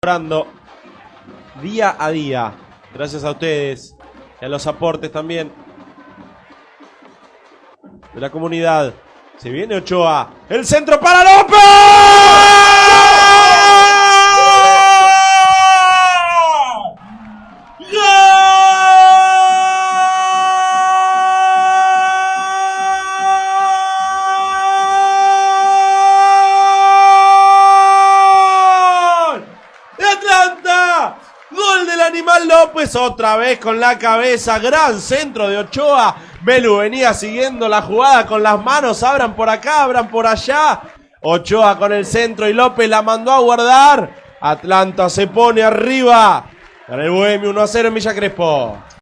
Mejorando día a día, gracias a ustedes y a los aportes también de la comunidad. Se viene Ochoa, el centro para López. Gol del Animal López, otra vez con la cabeza, gran centro de Ochoa. Belu venía siguiendo la jugada con las manos, abran por acá, abran por allá. Ochoa con el centro y López la mandó a guardar. Atlanta se pone arriba. Gana el Bohemio 1-0 en Villa Crespo.